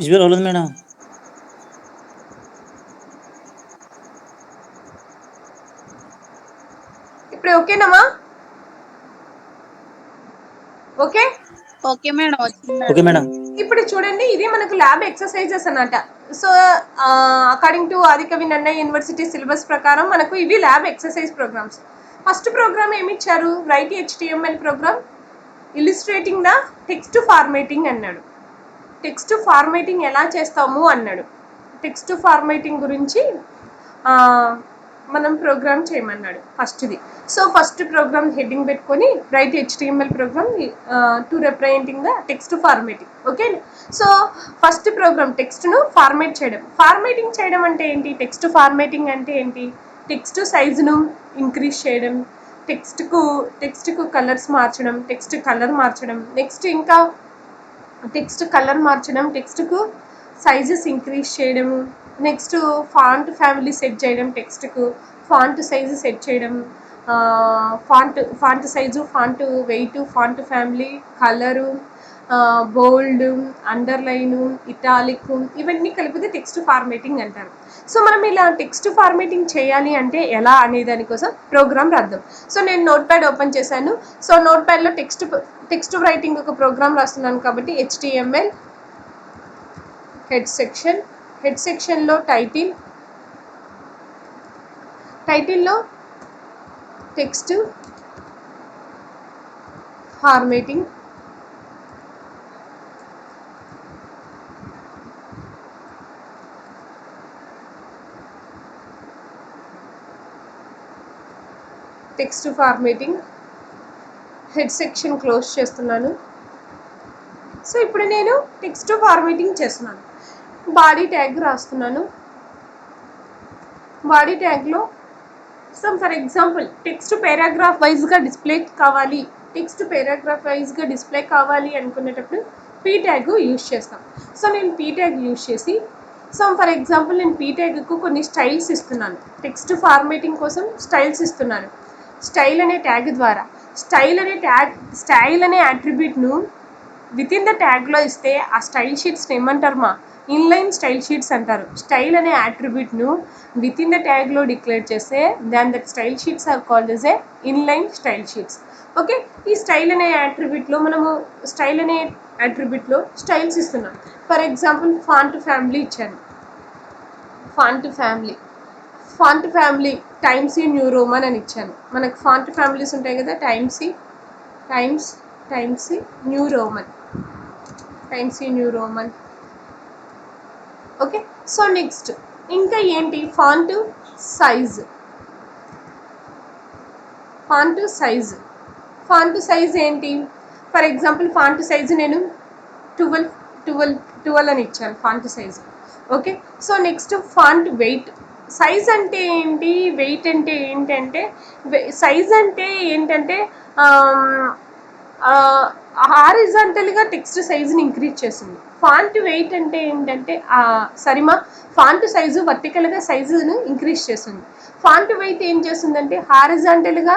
Visual అవ్వలేదు madam. ఇప్పుడు ఓకేనమ్మా? ఓకే ఓకే మేడం, వచ్చింది ఓకే మేడం. ఇప్పుడు చూడండి, ఇది మనకు ల్యాబ్ ఎక్సర్సైజెస్ అన్నమాట. So according to Adikavi Nannaya university syllabus ప్రకారం మనకు ఇవి lab exercise programs. First program ఏమి ఇచ్చారు? Write HTML program illustrating the text formatting అన్నాడు. టెక్స్ట్ ఫార్మేటింగ్ ఎలా చేస్తాము అన్నాడు. టెక్స్ట్ ఫార్మేటింగ్ గురించి మనం ప్రోగ్రామ్ చేయమన్నాడు ఫస్ట్ది. సో ఫస్ట్ ప్రోగ్రామ్ హెడ్డింగ్ పెట్టుకొని write HTML program to representing the text formatting. Okay. So first program టెక్స్ట్ను ఫార్మేట్ చేయడం. ఫార్మేటింగ్ చేయడం అంటే ఏంటి? టెక్స్ట్ ఫార్మేటింగ్ అంటే ఏంటి? టెక్స్ట్ సైజును ఇంక్రీజ్ చేయడం, టెక్స్ట్కు కలర్స్ మార్చడం, టెక్స్ట్ కలర్ మార్చడం, నెక్స్ట్ ఇంకా టెక్స్ట్ కలర్ మార్చడం, టెక్స్ట్కు సైజెస్ ఇంక్రీజ్ చేయడము, నెక్స్ట్ ఫాంట్ ఫ్యామిలీ సెట్ చేయడం, టెక్స్ట్కు ఫాంట్ సైజు సెట్ చేయడం, font size, font weight, font family, colour, bold, underline, italic, ఇవన్నీ కలిపితే టెక్స్ట్ ఫార్మేటింగ్ అంటారు. సో మనం ఇలా టెక్స్ట్ ఫార్మేటింగ్ చేయాలి అంటే ఎలా అనే దానికోసం ప్రోగ్రామ్ రాద్దాం. సో నేను నోట్ ప్యాడ్ ఓపెన్ చేశాను. సో నోట్ ప్యాడ్లో టెక్స్ట్ రైటింగ్ ఒక ప్రోగ్రామ్ రాస్తున్నాను కాబట్టి HTML హెడ్ సెక్షన్లో టైటిల్లో text formatting, head section close చేస్తున్నాను. సో ఇప్పుడు నేను టెక్స్ట్ ఫార్మేటింగ్ చేస్తున్నాను. బాడీ ట్యాగ్ రాస్తున్నాను. బాడీ ట్యాగ్లో ఫర్ ఎగ్జాంపుల్ టెక్స్ట్ పారాగ్రాఫ్ వైజ్గా డిస్ప్లే కావాలి అనుకునేటప్పుడు పీ ట్యాగ్ యూజ్ చేస్తాం. సో నేను పీ ట్యాగ్ యూజ్ చేసి ఫర్ ఎగ్జాంపుల్ నేను పీ ట్యాగ్కు కొన్ని స్టైల్స్ ఇస్తున్నాను. టెక్స్ట్ ఫార్మేటింగ్ కోసం స్టైల్స్ ఇస్తున్నాను. స్టైల్ అనే ట్యాగ్ ద్వారా స్టైల్ అనే అట్రిబ్యూట్ను విత్ ఇన్ ద ట్యాగ్లో ఇస్తే ఆ స్టైల్ షీట్స్ని ఏమంటారు? ఇన్లైన్ స్టైల్ షీట్స్ అంటారు. స్టైల్ అనే అట్రిబ్యూట్ను విత్ ఇన్ ద ట్యాగ్లో డిక్లేర్ చేస్తే that style sheets are called as a inline style sheets. Okay. ఈ స్టైల్ అనే అట్రిబ్యూట్లో స్టైల్స్ ఇస్తున్నాం. ఫర్ ఎగ్జాంపుల్ ఫాంట్ ఫ్యామిలీ ఇచ్చాను. Font family Times New Roman అని ఇచ్చాను. మనకు ఫాంట్ ఫ్యామిలీస్ ఉంటాయి కదా, Times New Roman. Okay. So next ఇంకా ఏంటి? ఫాంట్ సైజ్ ఏంటి? ఫర్ ఎగ్జాంపుల్ ఫాంట్ సైజు నేను 12 అని ఇచ్చాను font size. Okay. So next font weight. Size అంటే ఏంటి, వెయిట్ అంటే ఏంటంటే, సైజ్ అంటే ఏంటంటే హారిజాంటల్గా టెక్స్ట్ సైజుని ఇంక్రీజ్ చేస్తుంది. ఫాంట్ వెయిట్ అంటే ఏంటంటే ఫాంట్ సైజు వర్టికల్గా సైజును ఇంక్రీజ్ చేస్తుంది. ఫాంట్ వెయిట్ ఏం చేస్తుందంటే హారిజాంటల్గా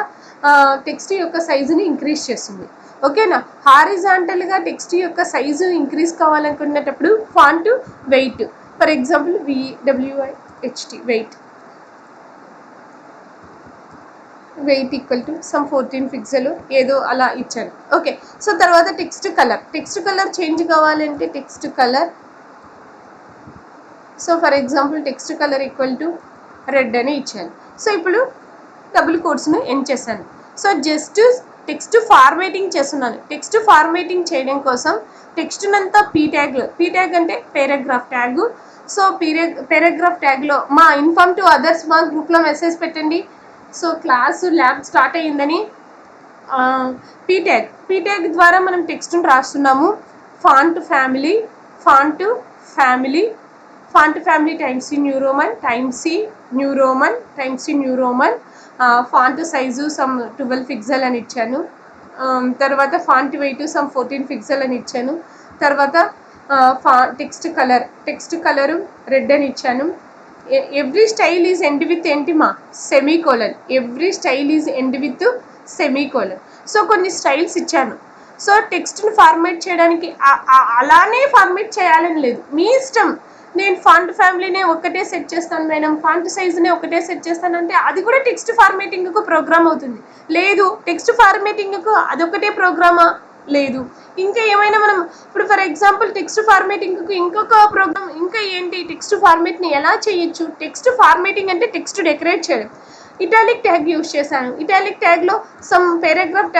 టెక్స్ట్ యొక్క సైజుని ఇంక్రీజ్ చేస్తుంది. ఓకేనా? హారిజాంటల్గా టెక్స్ట్ యొక్క సైజు ఇంక్రీజ్ కావాలనుకునేటప్పుడు font weight, for example VWIHT weight equal to 14 pixel ఏదో అలా ఇచ్చాను. ఓకే. సో తర్వాత టెక్స్ట్ కలర్ చేంజ్ కావాలంటే text colour, so for example text colour equal to red అని ఇచ్చాను. సో ఇప్పుడు డబుల్ కోట్స్ను ఎండ్ చేశాను. సో జస్ట్ టెక్స్ట్ ఫార్మేటింగ్ చేస్తున్నాను. టెక్స్ట్ ఫార్మేటింగ్ చేయడం కోసం టెక్స్ట్నంతా పీ ట్యాగ్ అంటే పారాగ్రాఫ్ ట్యాగ్. సో పారాగ్రాఫ్ ట్యాగ్లో మా ఇన్ఫార్మ్ టు అదర్స్ మా గ్రూప్లో మెసేజ్ పెట్టండి. సో ల్యాబ్ స్టార్ట్ అయ్యిందని. పీ ట్యాగ్ ద్వారా మనం టెక్స్ట్ను రాస్తున్నాము. Font family Times New Roman, font size 12 pixel అని ఇచ్చాను. తర్వాత ఫాంట్ వెయిట్ 14 పిక్సెల్ అని ఇచ్చాను. తర్వాత టెక్స్ట్ కలరు రెడ్ అని ఇచ్చాను. Every style is end with semicolon. So కొన్ని స్టైల్స్ ఇచ్చాను. సో టెక్స్ట్ని ఫార్మేట్ చేయడానికి అలానే ఫార్మేట్ చేయాలని లేదు, మీ ఇష్టం. నేను ఫాంట్ ఫ్యామిలీనే ఒకటే సెట్ చేస్తాను మేడం, ఫాంట్ సైజునే ఒకటే సెట్ చేస్తాను అంటే అది కూడా టెక్స్ట్ ఫార్మేటింగ్కు ప్రోగ్రామ్ అవుతుంది. లేదు టెక్స్ట్ ఫార్మేటింగ్కు అదొకటే ప్రోగ్రామా? లేదు. ఇంకా ఏమైనా మనం ఇప్పుడు ఫర్ ఎగ్జాంపుల్ టెక్స్ట్ ఫార్మేటింగ్కి ఇంకొక ప్రోగ్రామ్ ఇంకా ఏంటి, టెక్స్ట్ ఫార్మేట్ని ఎలా చేయొచ్చు? టెక్స్ట్ ఫార్మేటింగ్ అంటే టెక్స్ట్ డెకరేట్ చేయడం. ఇటాలిక్ ట్యాగ్ యూస్ చేశాను. ఇటాలిక్ ట్యాగ్లో సమ్ పేరాగ్రాఫ్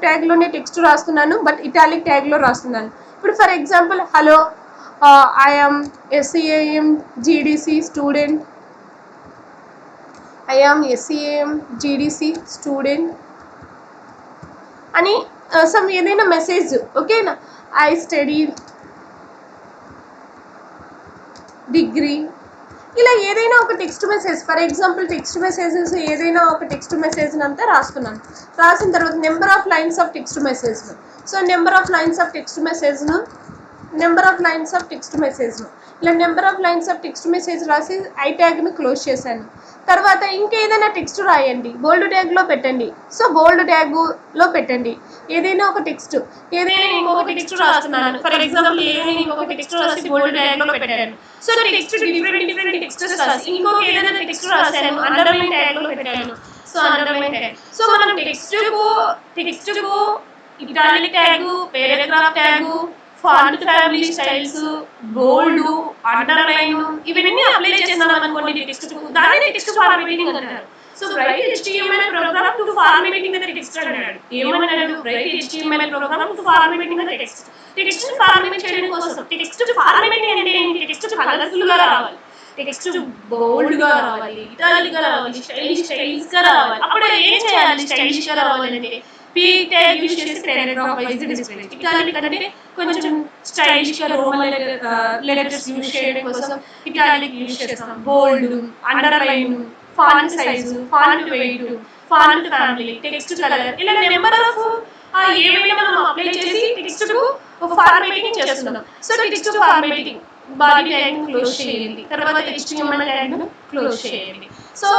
ట్యాగ్లోనే టెక్స్ట్ రాస్తున్నాను, బట్ ఇటాలిక్ ట్యాగ్లో రాస్తున్నాను. ఇప్పుడు ఫర్ ఎగ్జాంపుల్ hello I'm SEAM GDC student, I'm SEAM GDC student అని సమ్ ఏదైనా మెసేజ్, ఓకేనా, ఐ స్టడీ డిగ్రీ, ఇలా ఏదైనా ఒక text message, for example text messages ఏదైనా ఒక టెక్స్ట్ మెసేజ్ అంతా రాస్తున్నాను. రాసిన తర్వాత number of lines of text మెసేజ్ను, so number of lines of text మెసేజ్ను ఇలా number of lines of text message రాసి ఐ ట్యాగ్ను క్లోజ్ చేశాను. తర్వాత ఇంకేదైనా టెక్స్ట్ రాయండి, బోల్డ్ ట్యాగ్లో పెట్టండి. సో బోల్డ్ ట్యాగ్లో పెట్టండి ఏదైనా ఒక టెక్స్ట్, ఏదైనా ఇంకొక టెక్స్ట్ రాస్తున్నాను, ఫర్ ఎగ్జాంపుల్ ఏదైనా ఇంకొక టెక్స్ట్ రాసి బోల్డ్ ట్యాగ్లో పెట్టాను. సో టెక్స్ట్ డిఫరెంట్ టెక్స్ట్స్ రాసి ఇంకొక ఏదైనా టెక్స్ట్ రాశాను, అండర్లైన్ ట్యాగ్లో పెట్టాను. So underline tag. సో మనం టెక్స్ట్కు italic tag, paragraph tag, font family styles, bold, underline ఇవన్నీ అప్లై చేస్తున్నాం అనుకోండి టెక్స్ట్కు, దాన్ని టెక్స్ట్ ఫార్మేటింగ్ అంటారు. So write HTML program to formatting the text అన్నాడు. ఏమన్నాడు? Write HTML program to formatting the text. Text format చేయడం కోసం. టెక్స్ట్ ఫార్మేటింగ్ అంటే ఏంటి? టెక్స్ట్ కలర్ఫుల్ గా రావాలి, టెక్స్ట్ బోల్డ్ గా రావాలి, ఇటాలిక్ గా రావాలి, స్టైలిష్ గా రావాలి. అప్పుడు ఏం చేయాలి స్టైలిష్ గా రావాలంటే P ట్యాగ్ యూస్ చేసి పారాగ్రాఫ్ వైజ్ డిస్ప్లే. ఇటాలిక్ అంటే కొంచెం స్టైలిష్ గా రోమన్ లెటర్స్ యూస్ చేయడం కోసం ఇటాలిక్ యూస్ చేస్తాం. Bold, underline, font size, font weight, font family, text colour, ఇలా నెంబర్ ఆఫ్ ఏమైనా మనం అప్లై చేసి టెక్స్ట్ కు ఫార్మేటింగ్ చేస్తున్నాం. So text formatting body tag close చేయండి, తర్వాత HTML ట్యాగ్ ను క్లోజ్ చేయండి. సో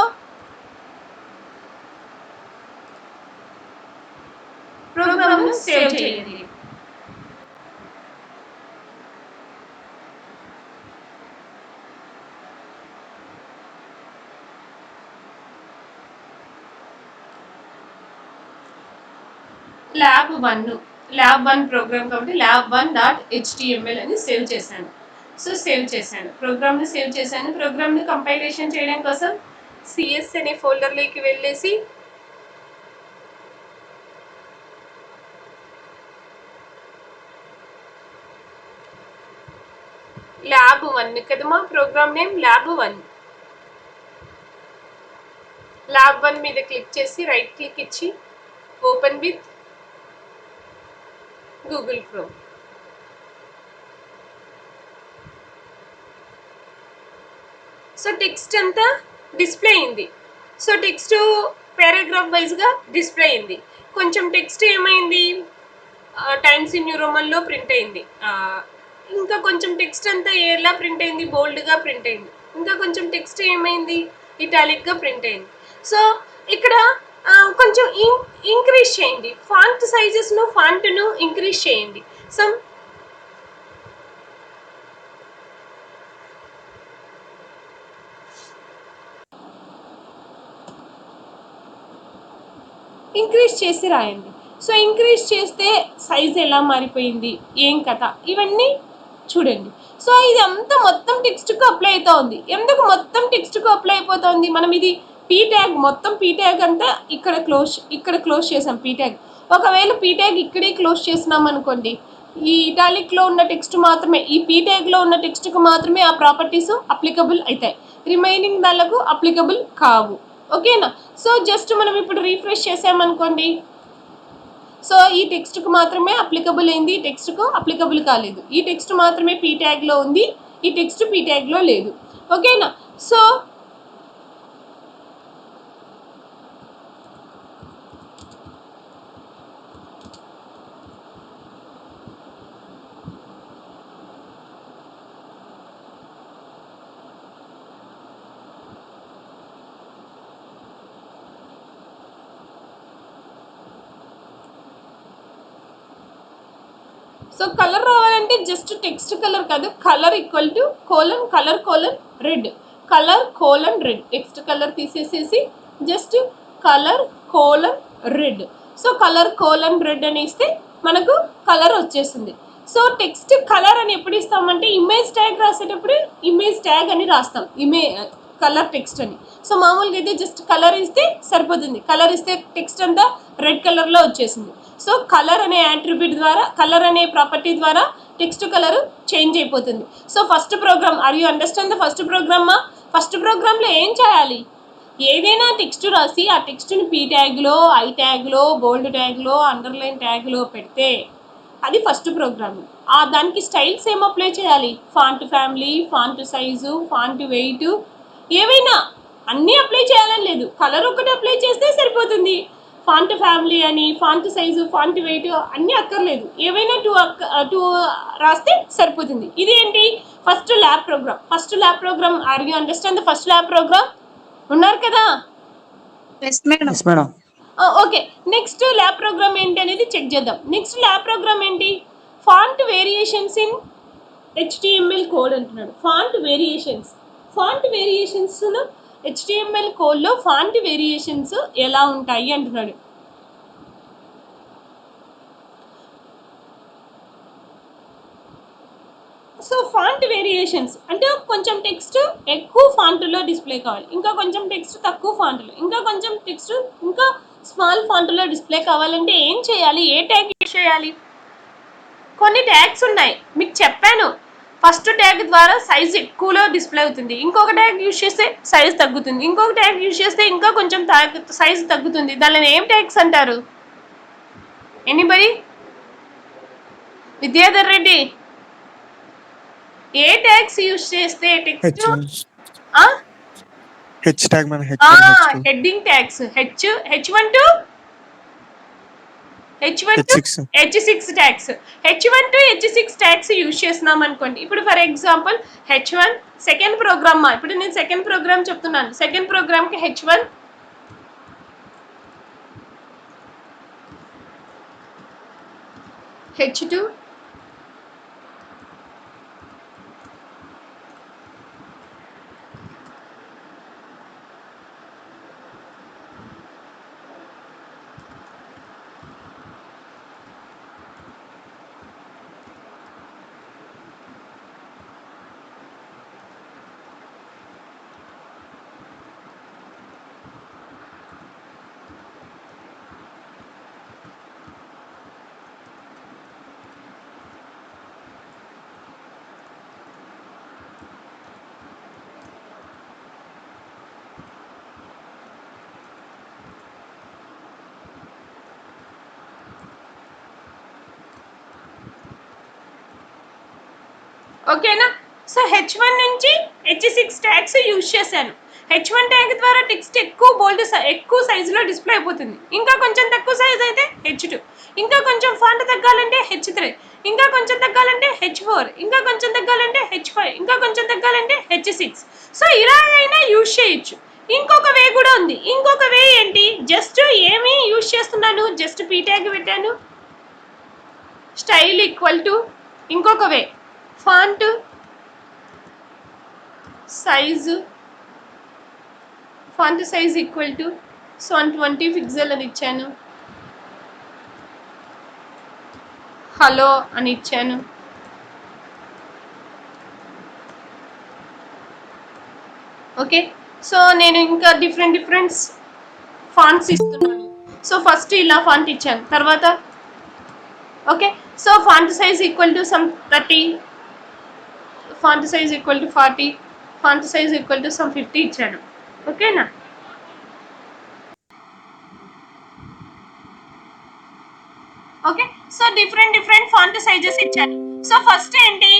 ప్రోగ్రామ్ ను సేవ్ చేయండి. ల్యాబ్ 1 ప్రోగ్రామ్ కాబట్టి lab1.html అని సేవ్ చేశాను. సో సేవ్ చేశాను, ప్రోగ్రామ్ని సేవ్ చేశాను. ప్రోగ్రామ్ని కంపైలేషన్ చేయడం కోసం CS అనే ఫోల్డర్లోకి వెళ్ళేసి lab1 కదమ్మా ప్రోగ్రామ్ నేమ్ lab1 మీద క్లిక్ చేసి రైట్ క్లిక్ ఇచ్చి open with Google Chrome. So text అంతా డిస్ప్లే అయింది. సో టెక్స్ట్ పారాగ్రాఫ్ వైజ్గా డిస్ప్లే అయింది. కొంచెం టెక్స్ట్ ఏమైంది, టైమ్స్ ఇన్ న్యూ రోమన్లో ప్రింట్ అయింది. ఇంకా కొంచెం టెక్స్ట్ అంతా ఎలా ప్రింట్ అయింది, బోల్డ్గా ప్రింట్ అయింది. ఇంకా కొంచెం టెక్స్ట్ ఏమైంది, ఇటాలిక్గా ప్రింట్ అయింది. సో ఇక్కడ కొంచెం ఇంక్రీజ్ చేయండి, ఫాంట్ సైజెస్ను, ఫాంట్ను ఇంక్రీజ్ చేయండి. సమ్ ఇంక్రీజ్ చేసి రాయండి. సో ఇంక్రీజ్ చేస్తే సైజ్ ఎలా మారిపోయింది, ఏం కథ, ఇవన్నీ చూడండి. సో ఇది అంతా మొత్తం టెక్స్ట్కు అప్లై అవుతుంది. ఎందుకు మొత్తం టెక్స్ట్కు అప్లై అయిపోతుంది? మనం ఇది P ట్యాగ్, మొత్తం P ట్యాగ్ అంతా ఇక్కడ క్లోజ్ చేసాం P ట్యాగ్. ఒకవేళ P ట్యాగ్ ఇక్కడే క్లోజ్ చేసినాం అనుకోండి, ఈ ఇటాలిక్లో ఉన్న టెక్స్ట్ మాత్రమే, ఈ P ట్యాగ్లో ఉన్న టెక్స్ట్కు మాత్రమే ఆ ప్రాపర్టీస్ అప్లికబుల్ అవుతాయి, రిమైనింగ్ దానికి అప్లికబుల్ కావు. ఓకేనా? సో జస్ట్ మనం ఇప్పుడు రీఫ్రెష్ చేసామనుకోండి, సో ఈ టెక్స్ట్కు మాత్రమే అప్లికబుల్ అయింది, ఈ టెక్స్ట్కు అప్లికబుల్ కాలేదు. ఈ టెక్స్ట్ మాత్రమే P ట్యాగ్లో ఉంది, ఈ టెక్స్ట్ P ట్యాగ్లో లేదు. ఓకేనా? సో సో కలర్ రావాలంటే జస్ట్ టెక్స్ట్ కలర్ కాదు, colour equal to colon colour colon red, colour colon red, text colour తీసేసేసి just colour colon red. So colour colon red అని ఇస్తే మనకు కలర్ వచ్చేస్తుంది. సో టెక్స్ట్ కలర్ అని ఎప్పుడు ఇస్తామంటే ఇమేజ్ ట్యాగ్ రాసేటప్పుడు ఇమేజ్ ట్యాగ్ అని రాస్తాం, కలర్ టెక్స్ట్ అని. సో మామూలుగా అయితే జస్ట్ కలర్ ఇస్తే సరిపోతుంది, కలర్ ఇస్తే టెక్స్ట్ అంతా రెడ్ కలర్లో వచ్చేసింది. సో కలర్ అనే యాట్రిబ్యూట్ ద్వారా, కలర్ అనే ప్రాపర్టీ ద్వారా టెక్స్ట్ కలర్ చేంజ్ అయిపోతుంది. So first program, are you understand the first ప్రోగ్రామా? ఫస్ట్ ప్రోగ్రాంలో ఏం చేయాలి, ఏదైనా టెక్స్ట్ రాసి ఆ టెక్స్ట్ని పీ ట్యాగ్లో, ఐ ట్యాగ్లో, బోల్డ్ ట్యాగ్లో, అండర్లైన్ ట్యాగ్లో పెడితే అది ఫస్ట్ ప్రోగ్రామ్. దానికి స్టైల్స్ ఏం అప్లై చేయాలి, font family, font size, font weight, ఏవైనా అన్నీ అప్లై చేయాలని లేదు, కలర్ ఒకటి అప్లై చేస్తే సరిపోతుంది. ఫాంట్ ఫ్యామిలీ అని, ఫాంట్ సైజు, ఫాంట్ వెయిట్ అన్నీ అక్కర్లేదు, ఏవైనా టూ రాస్తే సరిపోతుంది. ఇది ఏంటి, first lab program. First lab program, are you understand the first lab program? ఉన్నారు కదా? Yes madam. Okay, next lab programme ఏంటి అనేది చెక్ చేద్దాం. నెక్స్ట్ ల్యాబ్ ప్రోగ్రామ్ ఏంటి, font variations in HTML code అంటున్నాడు. ఫాంట్ వేరియేషన్స్ HTML కోడ్లో ఫాంట్ వేరియేషన్స్ ఎలా ఉంటాయి అంటున్నాడు. సో ఫాంట్ వేరియేషన్స్ అంటే కొంచెం టెక్స్ట్ ఎక్కువ ఫాంట్లో డిస్ప్లే కావాలి, ఇంకా కొంచెం టెక్స్ట్ తక్కువ ఫాంట్లో, ఇంకా కొంచెం టెక్స్ట్ ఇంకా స్మాల్ ఫాంట్లో డిస్ప్లే కావాలంటే ఏం చేయాలి, ఏ ట్యాగ్ యూజ్ చేయాలి? కొన్ని ట్యాగ్స్ ఉన్నాయి, మీకు చెప్పాను. ఫస్ట్ ట్యాగ్ ద్వారా సైజ్ ఎక్కువలో డిస్ప్లే అవుతుంది, ఇంకొక ట్యాగ్ యూజ్ చేస్తే సైజ్ తగ్గుతుంది, ఇంకొక ట్యాగ్ యూజ్ చేస్తే ఇంకా కొంచెం సైజ్ తగ్గుతుంది. దానిని ఏం ట్యాగ్స్ అంటారు? ఎనీబడి? విద్యాధర్ రెడ్డి, ఏ ట్యాగ్స్ యూజ్ చేస్తే టెక్స్ట్ హెచ్ ట్యాగ్ మన heading tags, H1 to H6 tags, H1 to H6 tags use చేస్తున్నాం అనుకోండి. ఇప్పుడు for example H1 second programme, ఇప్పుడు నేను సెకండ్ ప్రోగ్రామ్ చెప్తున్నాను. సెకండ్ ప్రోగ్రామ్కి H1, H2, ఓకేనా? సో H1 నుంచి H6 ట్యాగ్స్ యూజ్ చేశాను. H1 ట్యాగ్ ద్వారా టెక్స్ట్ ఎక్కువ సైజులో డిస్ప్లే అయిపోతుంది, ఇంకా కొంచెం తక్కువ సైజ్ అయితే H2, ఇంకా కొంచెం ఫాంట్ తగ్గాలంటే H3, ఇంకా కొంచెం తగ్గాలంటే H4, ఇంకా కొంచెం తగ్గాలంటే H5, ఇంకా కొంచెం తగ్గాలంటే H6. సో ఇలా అయినా యూజ్ చేయొచ్చు. ఇంకొక వే కూడా ఉంది. ఇంకొక వే ఏంటి, జస్ట్ ఏమి యూజ్ చేస్తున్నాను, జస్ట్ పీ ట్యాగ్ పెట్టాను, స్టైల్ ఈక్వల్ టు ఇంకొక way font size equal to 20 pixel అని ఇచ్చాను, హలో అని ఇచ్చాను. ఓకే, సో నేను ఇంకా డిఫరెంట్ ఫాంట్స్ ఇస్తున్నాను. సో ఫస్ట్ ఇలా ఫాంట్ ఇచ్చాను, తర్వాత okay, so font size equal to some 30, font size equal to 40, font size equal to some 50 ఇచ్చాను. ఓకేనా? Okay, so different font sizes ఇచ్చాను. సో ఫస్ట్ ఏంటి,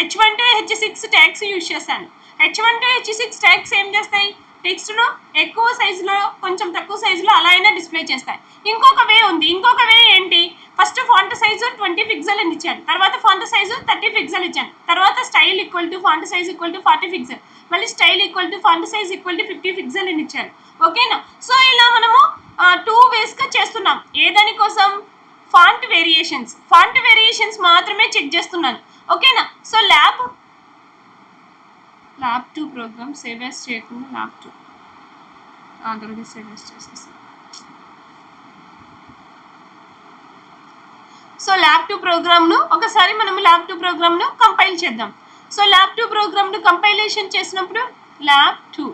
H1 to H6 tags use చేశాను. H1 to H6 tags ఏం చేస్తాయి, టెక్స్ట్ను ఎక్కువ సైజులో కొంచెం తక్కువ సైజులో అలా అయినా డిస్ప్లే చేస్తాయి. ఇంకొక వే ఉంది. ఇంకొక వే ఏంటి, ఫస్ట్ ఫాంట్ సైజు 20 పిక్సెల్ అని ఇచ్చాను, తర్వాత ఫాంట్ సైజు 30 పిక్సెల్ ఇచ్చాను, తర్వాత style equal to font size equal to 40 pixel, మళ్ళీ style equal to font size equal to 50 pixel అని ఇచ్చాను. ఓకేనా? సో ఇలా మనము 2 వేస్గా చేస్తున్నాం. ఏ దానికోసం, ఫాంట్ వేరియేషన్స్ మాత్రమే చెక్ చేస్తున్నాను, ఓకేనా. So lab 2 program save as చేయకుండా ల్యాబ్ 2 ఆల్రెడీ సేవ్ యాస్ చేసేసాను. సో ల్యాబ్ 2 ప్రోగ్రామ్ను ఒకసారి మనము ల్యాబ్ 2 ప్రోగ్రామ్ను కంపైల్ చేద్దాం. సో ల్యాబ్ 2 ప్రోగ్రామ్ను కంపైలేషన్ చేసినప్పుడు ల్యాబ్ 2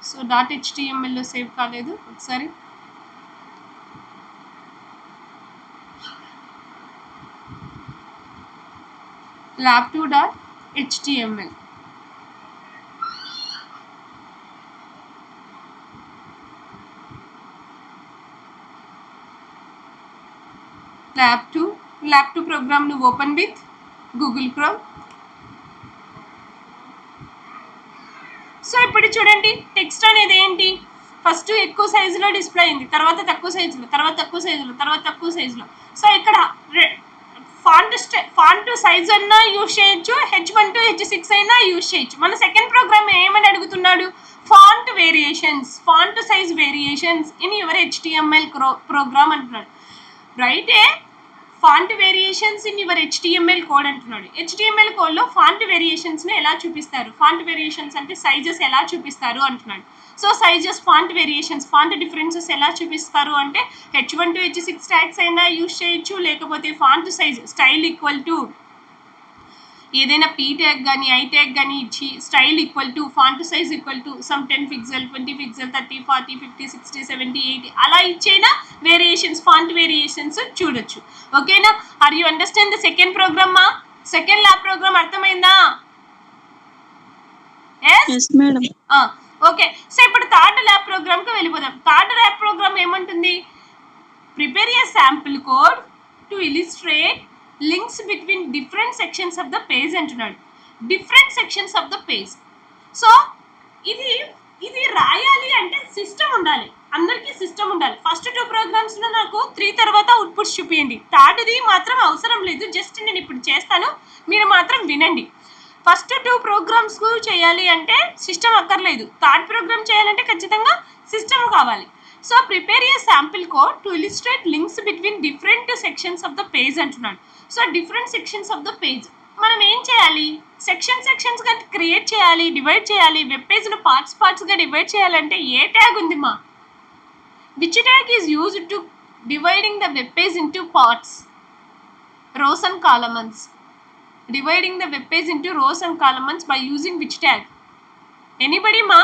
సో .htmlలో సేవ్ కాలేదు, ఒకసారి lab2.html lab 2 ప్రోగ్రామ్ ను open with Google Chrome. So ఇప్పుడు చూడండి, టెక్స్ట్ అనేది ఏంటి, ఫస్ట్ ఎక్కువ సైజులో డిస్ప్లే అయింది, తర్వాత తక్కువ సైజులో, తర్వాత తక్కువ సైజులో, తర్వాత తక్కువ సైజులో. సో ఇక్కడ ఫాంట్ సైజ్ అన్నా యూజ్ చేయొచ్చు, H1 to H6 అయినా యూజ్ చేయొచ్చు. మన సెకండ్ ప్రోగ్రామ్ ఏమని అడుగుతున్నాడు, font size variations in your HTML program అంటున్నాడు. Write a font variations in your HTML code అంటున్నాడు. HTML కోడ్లో ఫాంట్ వేరియేషన్స్ని ఎలా చూపిస్తారు, ఫాంట్ వేరియేషన్స్ అంటే సైజెస్ ఎలా చూపిస్తారు అంటున్నాడు. So sizes, font variations, font differences ఎలా చూపిస్తారు అంటే H1 to H6 ట్యాగ్స్ అయినా యూజ్ చేయొచ్చు, లేకపోతే font size style equal to ఏదైనా P ట్యాగ్ కానీ I ట్యాగ్ కానీ ఇచ్చి style equal to font size equal to some 10 pixel 20 pixel 30 40 50 60 70 80 అలా ఇచ్చైనా వేరియేషన్స్, ఫాంట్ వేరియేషన్స్ చూడొచ్చు, ఓకేనా. Are you understand the second program? Second lab program అర్థమైందా? Yes madam. Okay. So ఇప్పుడు third lab ప్రోగ్రామ్కి వెళ్ళిపోదాం. థర్డ్ ల్యాబ్ ప్రోగ్రామ్ ఏమంటుంది, prepare a sample code to illustrate links between different sections of the page అంటున్నాడు. Different sections of the page. So ఇది రాయాలి అంటే system ఉండాలి, అందరికీ సిస్టమ్ ఉండాలి. ఫస్ట్ 2 ప్రోగ్రామ్స్లో నాకు 3 తర్వాత అవుట్పుట్స్ చూపించండి, థర్డ్ది మాత్రం అవసరం లేదు, జస్ట్ నేను ఇప్పుడు చేస్తాను, మీరు మాత్రం వినండి. ఫస్ట్ 2 ప్రోగ్రామ్స్ చేయాలి అంటే సిస్టమ్ అక్కర్లేదు, థర్డ్ ప్రోగ్రామ్ చేయాలంటే ఖచ్చితంగా సిస్టమ్ కావాలి. So prepare a sample code to illustrate links between different sections of the page అంటున్నాడు. So different sections of the page మనం ఏం చేయాలి, సెక్షన్స్గా క్రియేట్ చేయాలి, డివైడ్ చేయాలి. వెబ్ పేజ్ను పార్ట్స్గా డివైడ్ చేయాలంటే ఏ ట్యాగ్ ఉంది మా, which tag is used to dividing the web page into parts, rows and columns. Dividing the web page into rows and columns by using which tag? Anybody ma?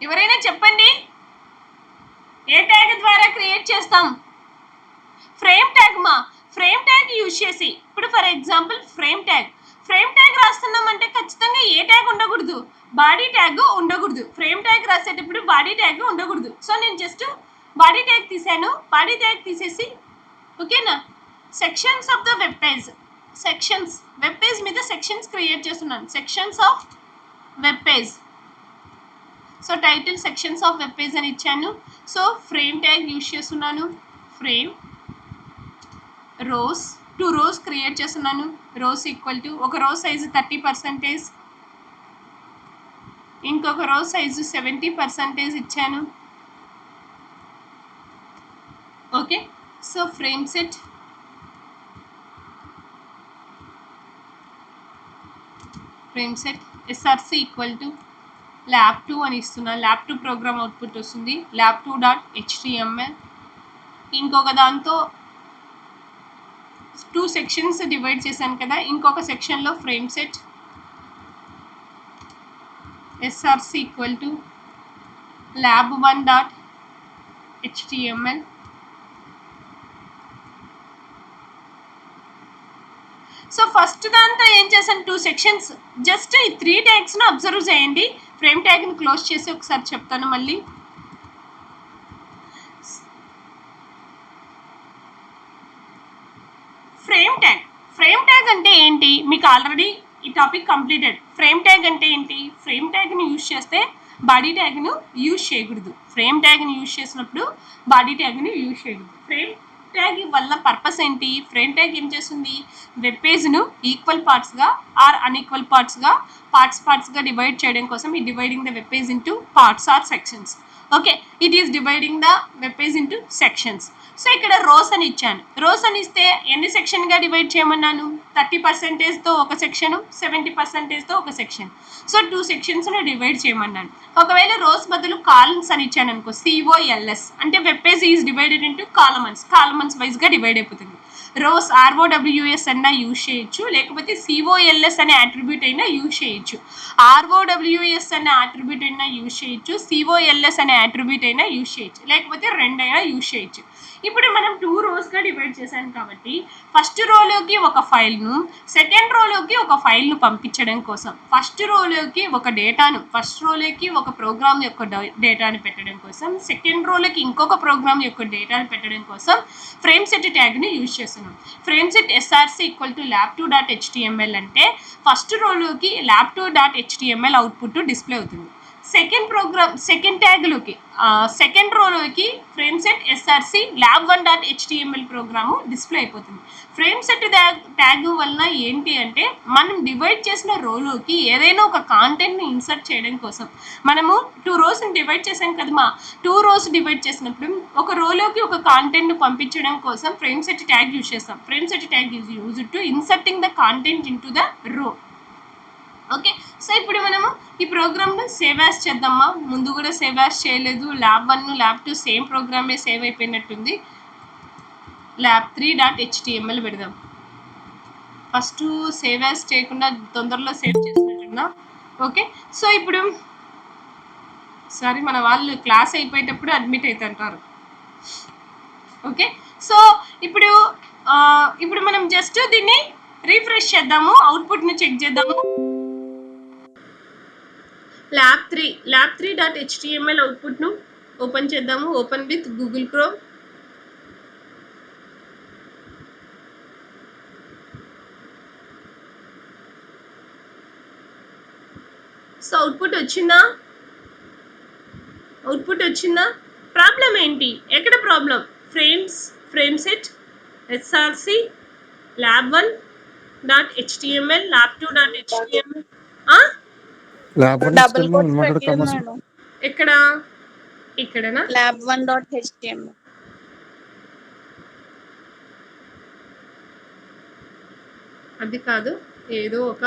ఎవరైనా చెప్పండి, ఏ tag ద్వారా create చేస్తాం? Frame tag మా. Frame tag use చేసి, ఇప్పుడు for example frame tag రాస్తున్నామంటే ఖచ్చితంగా ఏ tag ఉండకూడదు, body tag ఉండకూడదు. ఫ్రేమ్ ట్యాగ్ రాసేటప్పుడు బాడీ ట్యాగ్ ఉండకూడదు. సో నేను జస్ట్ బాడీ ట్యాగ్ తీసాను, బాడీ ట్యాగ్ తీసేసి ఓకేనా, sections of the web page, sections web page మీద సెక్షన్స్ క్రియేట్ చేస్తున్నాను, sections of web page. So title sections of web page అని ఇచ్చాను. సో ఫ్రేమ్ ట్యాగ్ యూజ్ చేస్తున్నాను, ఫ్రేమ్ రోస్ 2 రోస్ క్రియేట్ చేస్తున్నాను, rose equal to ఒక రో size 30%, ఇంకొక రో సైజు 70% ఇచ్చాను, okay. So frame set SRC equal to lab 2 అని ఇస్తున్నా, lab 2 ప్రోగ్రామ్ అవుట్పుట్ వస్తుంది, lab2.html. ఇంకొక దాంతో 2 సెక్షన్స్ డివైడ్ చేశాను కదా, ఇంకొక సెక్షన్లో frame set SRC equal to lab1.html. So first దాంతో ఏం చేశాను, 2 సెక్షన్స్, జస్ట్ ఈ 3 ట్యాగ్స్ను అబ్జర్వ్ చేయండి. ఫ్రేమ్ ట్యాగ్ని క్లోజ్ చేసి ఒకసారి చెప్తాను మళ్ళీ. ఫ్రేమ్ ట్యాగ్ అంటే ఏంటి, మీకు ఆల్రెడీ ఈ టాపిక్ కంప్లీటెడ్. ఫ్రేమ్ ట్యాగ్ అంటే ఏంటి, ఫ్రేమ్ ట్యాగ్ని యూజ్ చేస్తే బాడీ ట్యాగ్ను యూజ్ చేయకూడదు. ఫ్రేమ్ ట్యాగ్ని యూజ్ చేసినప్పుడు బాడీ ట్యాగ్ని యూజ్ చేయకూడదు. ట్యాగ్ వల్ల పర్పస్ ఏంటి? ఫ్రేమ్ ట్యాగ్ ఏం చేస్తుంది? వెబ్ పేజ్ను ఈక్వల్ పార్ట్స్గా ఆర్ అన్ఈక్వల్ పార్ట్స్గా పార్ట్స్గా డివైడ్ చేయడం కోసం ఈ dividing the web page into parts or sections. Okay, it is dividing the web page into sections. So ఇక్కడ రోస్ అని ఇచ్చాను. రోస్ అని ఇస్తే ఎన్ని సెక్షన్గా డివైడ్ చేయమన్నాను? 30%తో ఒక సెక్షన్, 70%తో ఒక సెక్షన్. సో 2 సెక్షన్స్ని డివైడ్ చేయమన్నాను. ఒకవేళ రోస్ బదులు కాలమ్స్ అని ఇచ్చాను అనుకో, COLS అంటే web page is divided into columns వైజ్గా డివైడ్ అయిపోతుంది. రోస్ ROWS అన్నా యూజ్ చేయొచ్చు, లేకపోతే COLS అనే అట్రిబ్యూట్ అయినా యూజ్ చేయొచ్చు. ROWS అనే అట్రిబ్యూట్ అయినా యూజ్ చేయొచ్చు, COLS అనే అట్రిబ్యూట్ అయినా యూజ్ చేయొచ్చు, లేకపోతే రెండైనా యూజ్ చేయొచ్చు. ఇప్పుడు మనం 2 రోస్గా డివైడ్ చేశాను కాబట్టి ఫస్ట్ రోలోకి ఒక ఫైల్ను, సెకండ్ రోలోకి ఒక ఫైల్ను పంపించడం కోసం, ఫస్ట్ రోలోకి ఒక ప్రోగ్రామ్ యొక్క డేటాను పెట్టడం కోసం, సెకండ్ రోలోకి ఇంకొక ప్రోగ్రామ్ యొక్క డేటాను పెట్టడం కోసం ఫ్రేమ్ సెట్ ట్యాగ్ని యూజ్ చేస్తున్నాం. ఫ్రేమ్ సెట్ SRC = lab2.html అంటే ఫస్ట్ రోలోకి lab2.html అవుట్పుట్ డిస్ప్లే అవుతుంది. సెకండ్ రోలోకి frame set SRC lab1.html program display అయిపోతుంది. ఫ్రేమ్ సెట్ ట్యాగ్ వలన ఏంటి అంటే మనం డివైడ్ చేసిన రోలోకి ఏదైనా ఒక కాంటెంట్ని ఇన్సర్ట్ చేయడం కోసం, మనము 2 రోస్ని డివైడ్ చేసాం కదమ్మా, 2 రోస్ డివైడ్ చేసినప్పుడు ఒక రోలోకి ఒక కాంటెంట్ను పంపించడం కోసం ఫ్రేమ్ సెట్ ట్యాగ్ యూజ్ చేస్తాం. Frame set tag is used to inserting the content in to the రో. ఓకే, సో ఇప్పుడు మనము ఈ ప్రోగ్రామ్ను సేవ్ యాజ్ చేద్దామా. ముందు కూడా సేవ్ యాజ్ చేయలేదు. lab1 lab2 సేమ్ ప్రోగ్రామే సేవ్ అయిపోయినట్టుంది. lab3.html పెడదాం. ఫస్ట్ సేవ్ యాజ్ చేయకుండా తొందరలో సేవ్ చేసినట్టున్నా. ఓకే, సో ఇప్పుడు మన వాళ్ళు క్లాస్ అయిపోయేటప్పుడు అడ్మిట్ అవుతుంటారు. ఓకే, సో ఇప్పుడు మనం జస్ట్ దీన్ని రీఫ్రెష్ చేద్దాము, అవుట్పుట్ని చెక్ చేద్దాము. lab3.html అవుట్పుట్ను ఓపెన్ చేద్దాము. Open with Google Chrome. So output వచ్చిందా? ప్రాబ్లం ఏంటి? ఎక్కడ problem? Frame set SRC lab1.html lab2.html double quotes పెట్టలేదు మేడం. ఇక్కడనా? lab1.html. అది కాదు, ఏదో ఒక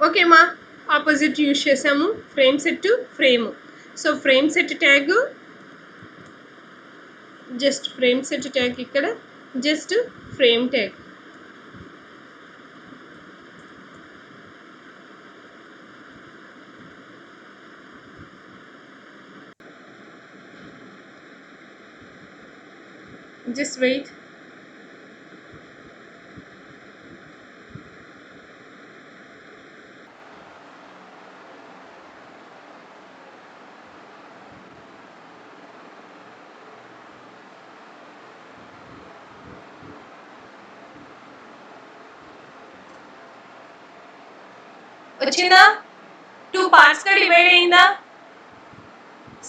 ఓకేమా, ఆపోజిట్ యూజ్ చేసాము. Frame set frame. So frame set tag ఇక్కడ just frame tag. Just wait. వచ్చిందా? 2 పార్ట్స్గా డివైడ్ అయిందా?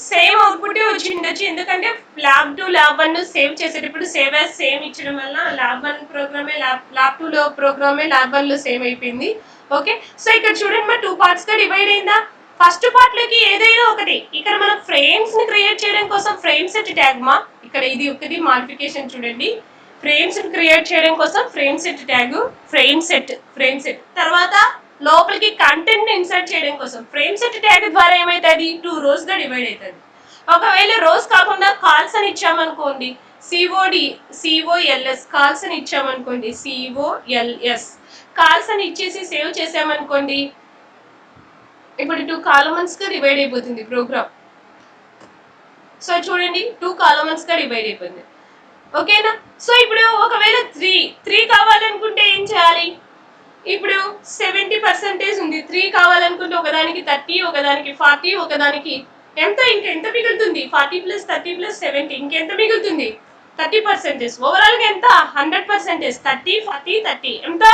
సేమ్ అవుట్పుట్ వచ్చిండొచ్చు, ఎందుకంటే lab2 lab1 సేవ్ చేసేటప్పుడు సేవ్ యాజ్ సేమ్ ఇచ్చడం వల్ల lab1 ప్రోగ్రామే lab2 ప్రోగ్రామే lab1 సేవ్ అయిపోయింది. ఓకే, సో ఇక్కడ చూడండి మా 2 పార్ట్స్గా డివైడ్ అయిందా? ఫస్ట్ పార్ట్లోకి ఏదైనా ఒకటి, ఇక్కడ మనం ఫ్రేమ్స్ని క్రియేట్ చేయడం కోసం ఫ్రేమ్ సెట్ ట్యాగ్ మా, ఇక్కడ ఇది ఒకటి మాడిఫికేషన్ చూడండి. ఫ్రేమ్స్ని క్రియేట్ చేయడం కోసం frame set tag, frame set తర్వాత లోపలికి కంటెంట్ ఇన్సర్ట్ చేయడం కోసం ఫ్రేమ్ సెట్ ట్యాగ్ ద్వారా ఏమవుతుంది 2 rows గా డివైడ్ అవుతుంది. ఒకవేళ రోస్ కాకుండా కాల్స్ అని ఇచ్చామనుకోండి సిఓఎల్ఎస్ కాల్స్ అని ఇచ్చామనుకోండి సిఓఎల్ఎస్ కాల్స్ అని ఇచ్చేసి సేవ్ చేసామనుకోండి ఇప్పుడు 2 కాలమ్స్ గా డివైడ్ అయిపోతుంది ప్రోగ్రామ్. సో చూడండి 2 కాలమ్స్ గా డివైడ్ అయిపోయింది. ఓకేనా. సో ఇప్పుడు ఒకవేళ 3 కావాలనుకుంటే ఏం చేయాలి? ఇప్పుడు 70% ఉంది. 3 కావాలనుకుంటే ఒకదానికి 30, ఒకదానికి 40, ఒకదానికి ఇంకెంత మిగులుతుంది? 40 + 30 + 70 ఇంకెంత మిగులుతుంది? 30%. ఓవరాల్ గా ఎంత? 100%. 30, 40, 30 ఎంత?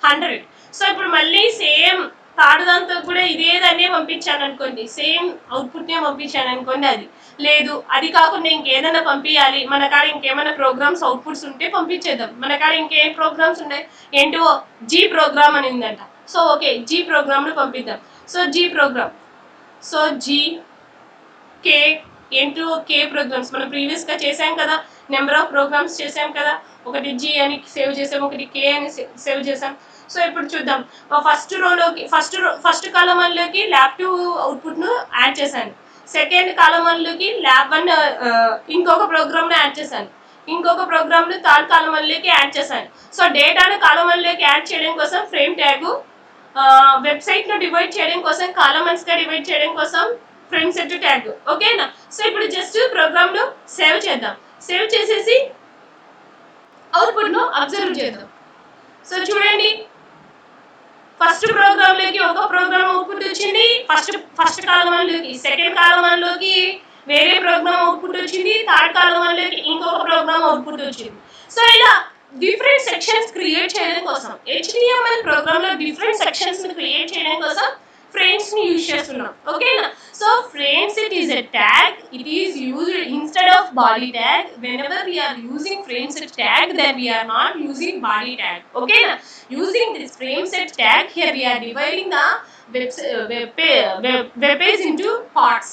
100. సో ఇప్పుడు మళ్ళీ సేమ్ థర్డ్ దాంతో కూడా ఇదే దాన్నే పంపించాను అనుకోండి, సేమ్ అవుట్పుట్ నే పంపించాను అనుకోండి, అది లేదు అది కాకుండా ఇంకేదైనా పంపించాలి, మన కాడ ఇంకేమైనా ప్రోగ్రామ్స్ అవుట్పుట్స్ ఉంటే పంపించేద్దాం. మన కాడ ఇంకేం ప్రోగ్రామ్స్ ఉన్నాయి? ఏంటో జీ ప్రోగ్రామ్ అని ఉందంట. సో ఓకే జీ ప్రోగ్రామ్ ను పంపిద్దాం. సో జీ ప్రోగ్రామ్, సో జీ కే ఏంటో కే ప్రోగ్రామ్స్ మనం ప్రీవియస్ గా చేసాం కదా, నెంబర్ ఆఫ్ ప్రోగ్రామ్స్ చేసాం కదా. ఒకటి జీ అని సేవ్ చేసాం, ఒకటి కే అని సేవ్ చేసాం. సో ఇప్పుడు చూద్దాం. ఫస్ట్ రోలోకి ఫస్ట్ కాలమంలోకి ల్యాబ్ 2 అవుట్పుట్ ను యాడ్ చేశాను. సెకండ్ కాలమంలోకి ల్యాబ్ 1 ఇంకొక ప్రోగ్రామ్ ను యాడ్ చేశాను. ఇంకొక ప్రోగ్రామ్ ను థర్డ్ కాలమంలోకి యాడ్ చేశాను. సో డేటాను కాలమంలోకి యాడ్ చేయడం కోసం ఫ్రేమ్ ట్యాగ్, వెబ్సైట్ ను డివైడ్ చేయడం కోసం కాలమ్స్ గా డివైడ్ చేయడం కోసం ఫ్రేమ్ సెట్ ట్యాగ్. ఓకేనా. సో ఇప్పుడు జస్ట్ ప్రోగ్రామ్ ను సేవ్ చేద్దాం. సేవ్ చేసేసి అవుట్పుట్ ను అబ్జర్వ్ చేద్దాం. సో చూడండి ఫస్ట్ ప్రోగ్రామ్ లోకి ఒక ప్రోగ్రామ్ అవుట్పుట్ వచ్చింది, ఫస్ట్ కాలమంలోకి. సెకండ్ కాలమంలోకి వేరే ప్రోగ్రామ్ అవుట్పుట్ వచ్చింది, థర్డ్ కాలమంలోకి ఇంకొక ప్రోగ్రామ్ అవుట్పుట్ వచ్చింది. సో ఇలా డిఫరెంట్ సెక్షన్స్ క్రియేట్ చేయడం కోసం HTML ప్రోగ్రామ్ లో డిఫరెంట్ సెక్షన్స్ ని క్రియేట్ చేయడం కోసం ఫ్రేమ్స్ ని యూజ్ చేస్తున్నాం. ఓకేనా. So frames it is a tag. It is used instead of body tag. Whenever we are using frame set tag, then we are not using body tag. Okay. Using this frame set tag, here we are dividing the web page into parts.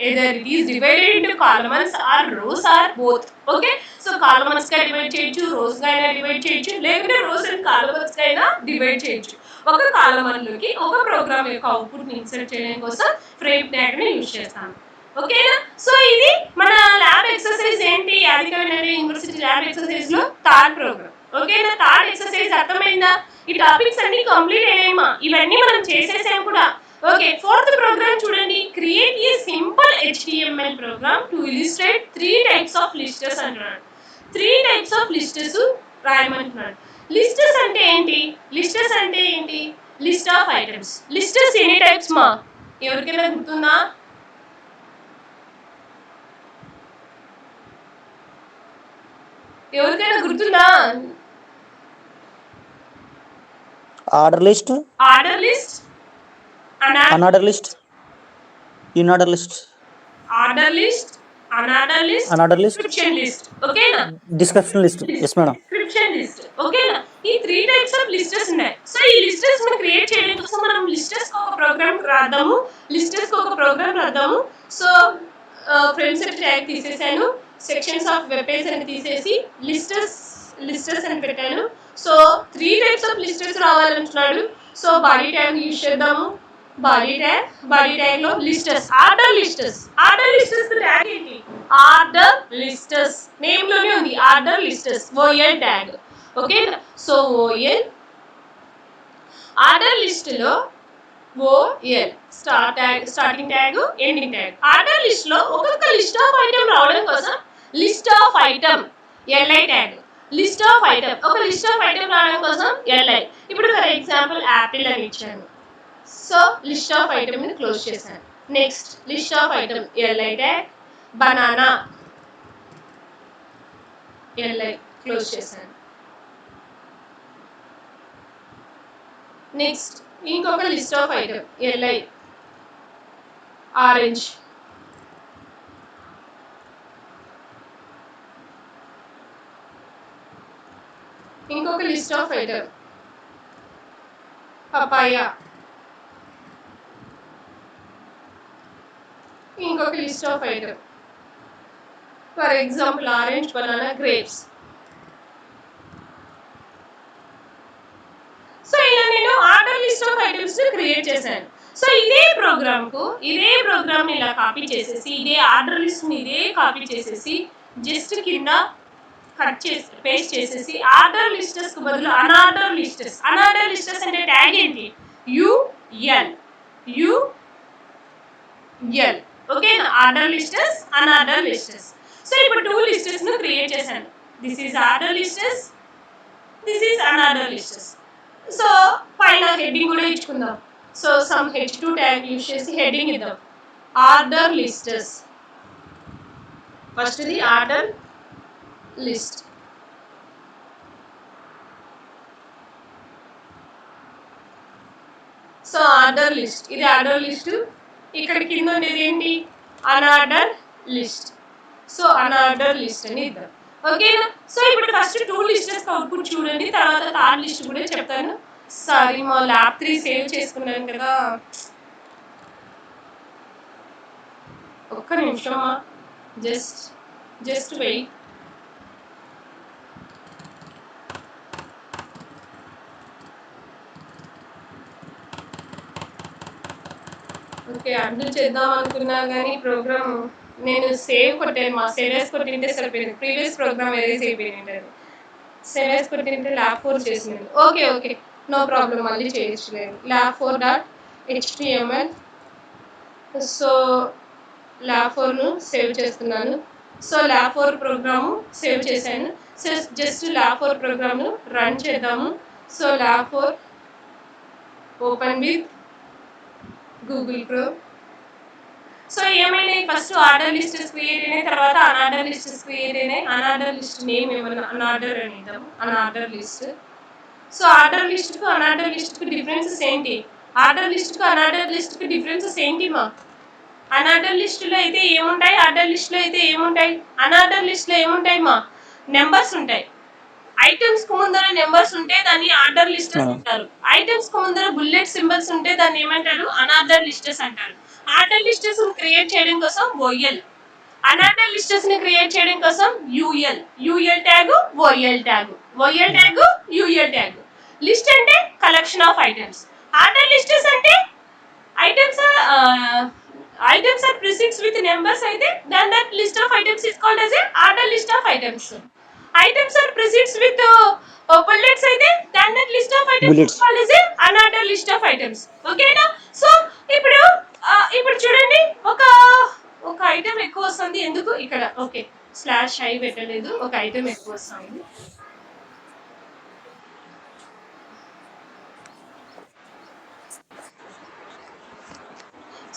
Either it is divided into columns or rows or both. Okay. So columns గా divide చేయొచ్చు, rose గా అయినా divide చేయొచ్చు, లేకుంటే rows and columns గా అయినా divide చేయొచ్చు. ఒక కాలమంలోకి ఒక ప్రోగ్రామ్ యొక్క అవుట్పుట్ ని ఇన్సర్ట్ చేయడం కోసం ఫ్రేమ్ ట్యాగ్ ని యూజ్ చేస్తాను. ఓకేనా. సో ఇది మన ల్యాబ్ ఎక్సర్సైజ్ ఏంటి? ఆదికవి యూనివర్సిటీ ల్యాబ్ ఎక్సర్సైజ్ లో థర్డ్ ప్రోగ్రామ్. ఓకేనా. థర్డ్ ఎక్సర్సైజ్ అర్థమైందా? ఈ టాపిక్స్ అన్ని కంప్లీట్ అయ్యాయమ్మా, ఇవన్నీ మనం చేసేసాం కూడా. ఓకే. ఫోర్త్ ప్రోగ్రామ్ చూడండి. Create a simple HTML program to illustrate 3 types of listers అంటున్నాడు. 3 టైప్స్ ఆఫ్ లిస్టర్స్ రాయమంటున్నాడు. లిస్టర్స్ అంటే ఏంటి? లిస్టర్స్ అంటే ఏంటి? List of items. లిస్టర్స్ ఎన్ని టైప్స్ మా? ఎవరికైనా గుర్తుందా? ఎవరికైనా గుర్తుందా? Order list, order list, unorder list, in order list, order list, unorder list, unorder list, description list. ఓకేనా. Description list. Yes madam. Description list. ఓకేనా. ఈ 3 టైప్స్ ఆఫ్ లిస్టర్స్ ఉన్నాయి. సో ఈ లిస్టర్స్ మనం క్రియేట్ చేయడం కోసం మనం లిస్టర్స్ కి ఒక ప్రోగ్రామ్ రాద్దాము. సో ఫ్రేమ్ సెట్ ట్యాగ్ తీసేసాను, సెక్షన్స్ ఆఫ్ వెబ్ పేజ్ అని తీసేసి లిస్టర్స్ అని పెట్టాను. సో 3 టైప్స్ ఆఫ్ లిస్టర్స్ రావాలంటున్నాడు. సో బాడీ ట్యాగ్ యూజ్ చేద్దాము. బాడీ ట్యాగ్ లో లిస్టర్స్, ఆర్డర్ లిస్టర్స్ ట్యాగ్ ఏంటి? ఆర్డర్ లిస్టర్స్ నేమ్ లోనే ఉంది, order lists. OL tag. Okay. So OL order list లో OL starting tag, ending tag. Order list లో ఒక్కొక్క list of item రావడం కోసం list of item LI tag. List of item, ఒక list of item రావడం కోసం ఎల్ఐ. ఇప్పుడు for example apple అని ఇచ్చాను. సో లిస్ట్ ఆఫ్ ఐటమ్ ని క్లోజ్ చేశాను. Next list of item LI tag, banana LI close చేశాను. నెక్స్ట్ ఇంకొక list of item LI orange. ఇంకొక లిస్ట్ ఆఫ్ ఐటమ్ పపాయ. ఇంకొక list of item for example orange, banana, grapes. So ఇలా నేను order list of items create చేశాను. So ఇదే program ఇలా copy చేసేసి ఇదే ఆర్డర్ లిస్ట్ ని ఇదే కాపీ చేసేసి జస్ట్ కింద కట్ చేసి పేస్ట్ చేసేసి ఆర్డర్ లిస్టెస్ కు బదులు అన్ఆర్డర్ లిస్టెస్ అంటే ట్యాగ్ ఏంటి UL okay order lists unorder lists. So ఇప్పుడు 2 లిస్టెస్ ను క్రియేట్ చేశాను. This is order lists, this is unorder lists. So పైన హెడ్డింగ్ కూడా ఇచ్చుకుందాం. So some h2 tag use చేసి హెడ్డింగ్ ఇద్దాం order lists. First the order list. So order list, ఇది ఆర్డర్ లిస్ట్. ఇక్కడ కింద ఉండేది ఏంటి unorder list. So unorder list అని ఇద్దాం. ఓకేనా? సో ఇప్పుడు ఫస్ట్ 2 లిస్టెస్ అవుట్పుట్ చూడండి, తర్వాత థర్డ్ లిస్ట్ కూడా చెప్తాను. సారీ మా ల్యాబ్ 3 సేవ్ చేసుకున్నాను కదా, ఒక్క నిమిషమా, జస్ట్ వెయిట్. ఓకే అడ్డు చేద్దాం అనుకున్నా కానీ ప్రోగ్రామ్ నేను సేవ్ కొట్టాను. మా సేవ్ కొట్టింటే సరిపోయింది. ప్రీవియస్ ప్రోగ్రామ్ ఎరేజ్ అయిపోయింది. సేవ్ కొట్టింటే ల్యాబ్ 4 చేసినాను. ఓకే నో ప్రాబ్లం, మళ్ళీ చేయొచ్చులేదు. Lab 4.html. సో ల్యాబ్ 4ను సేవ్ చేస్తున్నాను. సో ల్యాబ్ 4 ప్రోగ్రాము సేవ్ చేశాను. సో జస్ట్ ల్యాబ్ 4 ప్రోగ్రామ్ను రన్ చేద్దాము. So lab 4 open with Google Chrome. So ఏమైనా ఫస్ట్ ఆర్డర్ లిస్టెస్ క్రియేట్ అయినాయి, తర్వాత అన్ఆర్డర్ లిస్టెస్ క్రియేట్ అయినాయి. అన్ఆర్డర్ లిస్ట్ నేమ్ ఏమన్నా అన్ఆర్డర్ అని ఇద్దాము, unorder list. So order list కు అన్ఆర్డర్ లిస్ట్ కు డిఫరెన్సెస్ ఏంటి? ఆర్డర్ లిస్ట్ కు అన్ఆర్డర్ లిస్ట్ కు డిఫరెన్సెస్ ఏంటి మా? అన్ఆర్డర్ లిస్ట్ లో అయితే ఏముంటాయి, ఆర్డర్ లిస్ట్ లో అయితే ఏముంటాయి? అన్ఆర్డర్ లిస్ట్ లో ఏముంటాయి మా? నెంబర్స్ ఉంటాయి. ఐటమ్స్ కు ముందర నెంబర్స్ ఉంటే దాన్ని ఆర్డర్ లిస్టెస్ అంటారు. ఐటమ్స్ కు ముందర బుల్లెట్ సింబల్స్ ఉంటే దాన్ని ఏమంటారు? అన్ఆర్డర్ లిస్టెస్ అంటారు. ఆర్డర్ లిస్టెస్ ని క్రియేట్ చేయడం కోసం ఓఎల్, అన్ఆర్డర్ లిస్టెస్ ని క్రియేట్ చేయడం కోసం UL tag, ఓఎల్ tag, UL tag. List అంటే కలెక్షన్ ఆఫ్ ఐటమ్స్. ఆర్డర్ లిస్టెస్ అంటే items are prefixed with numbers అయితే then that list of items is called as a order list of items. Items are prefixed with bullets అయితే then that list of items is called as a unorder list of items. ఓకేనా? So ఇప్పుడు చూడండి, ఒక item ఎక్కువ వస్తుంది. ఎందుకు ఇక్కడ okay /i పెట్టలేదు, ఒక ఐటమ్ ఎక్కువ వస్తుంది.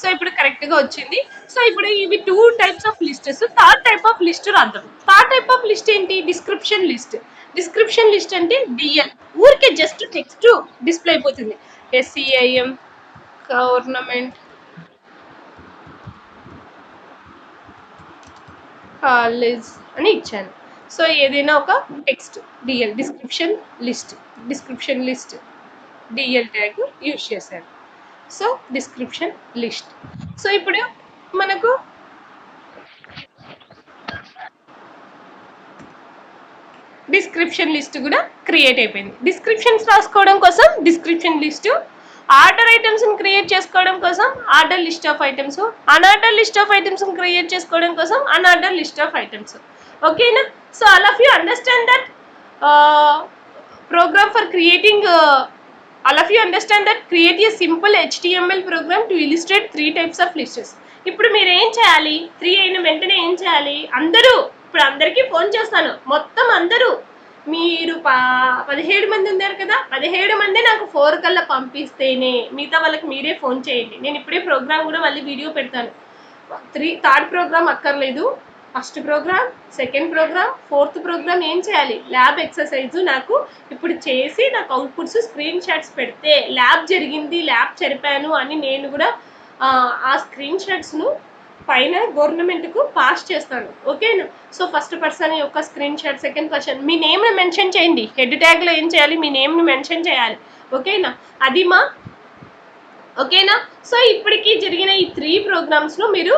సో ఇప్పుడు కరెక్ట్ గా వచ్చింది. సో ఇప్పుడు ఇవి 2 types of lists. Third type of list రాద్దాం. థర్డ్ టైప్ ఆఫ్ లిస్ట్ ఏంటి? డిస్క్రిప్షన్ లిస్ట్ అంటే డిఎల్, ఊరికే జస్ట్ టెక్స్ట్ డిస్ప్లే అయిపోతుంది. SCIM గవర్నమెంట్ కాలేజ్ అని ఇచ్చాను. సో ఏదైనా ఒక text DL, description list DL tag use చేశాను. So description list. సో ఇప్పుడు మనకు డిస్క్రిప్షన్ లిస్ట్ కూడా క్రియేట్ అయిపోయింది. డిస్క్రిప్షన్స్ రాసుకోవడం కోసం description list, order items create చేసుకోవడం కోసం order list of items, unorder list of items create చేసుకోవడం కోసం అన్ఆర్డర్ లిస్ట్ ఆఫ్ ఐటమ్స్. ఓకేనా? So all of you understand that program for creating all of you understand that create a simple HTML program to illustrate 3 types of lists. ఇప్పుడు మీరు ఏం చేయాలి? 3 అయిన వెంటనే ఏం చేయాలి? ఇప్పుడు అందరికీ ఫోన్ చేస్తాను, మొత్తం అందరూ మీరు 17 మంది ఉన్నారు కదా, 17 మంది నాకు 4 కల్లా పంపిస్తేనే మిగతా వాళ్ళకి మీరే ఫోన్ చేయండి. నేను ఇప్పుడే ప్రోగ్రామ్ కూడా మళ్ళీ వీడియో పెడతాను. థర్డ్ ప్రోగ్రామ్ అక్కర్లేదు, first program, second program, fourth program ఏం చేయాలి? ల్యాబ్ ఎక్సర్సైజ్ నాకు ఇప్పుడు చేసి నాకు అవుట్పుట్స్ స్క్రీన్ షాట్స్ పెడితే ల్యాబ్ జరిగింది, ల్యాబ్ జరిపాను అని నేను కూడా ఆ స్క్రీన్ షాట్స్ను పైన గవర్నమెంట్కు పాస్ చేస్తాను. ఓకేనా? సో ఫస్ట్ పర్సన్ యొక్క స్క్రీన్ షాట్, సెకండ్ పర్సన్ మీ నేమ్ని మెన్షన్ చేయండి. హెడ్ ట్యాగ్లో ఏం చేయాలి? మీ నేమ్ని మెన్షన్ చేయాలి. ఓకేనా? అది ఓకేనా? సో ఇప్పటికీ జరిగిన ఈ 3 ప్రోగ్రామ్స్లో మీరు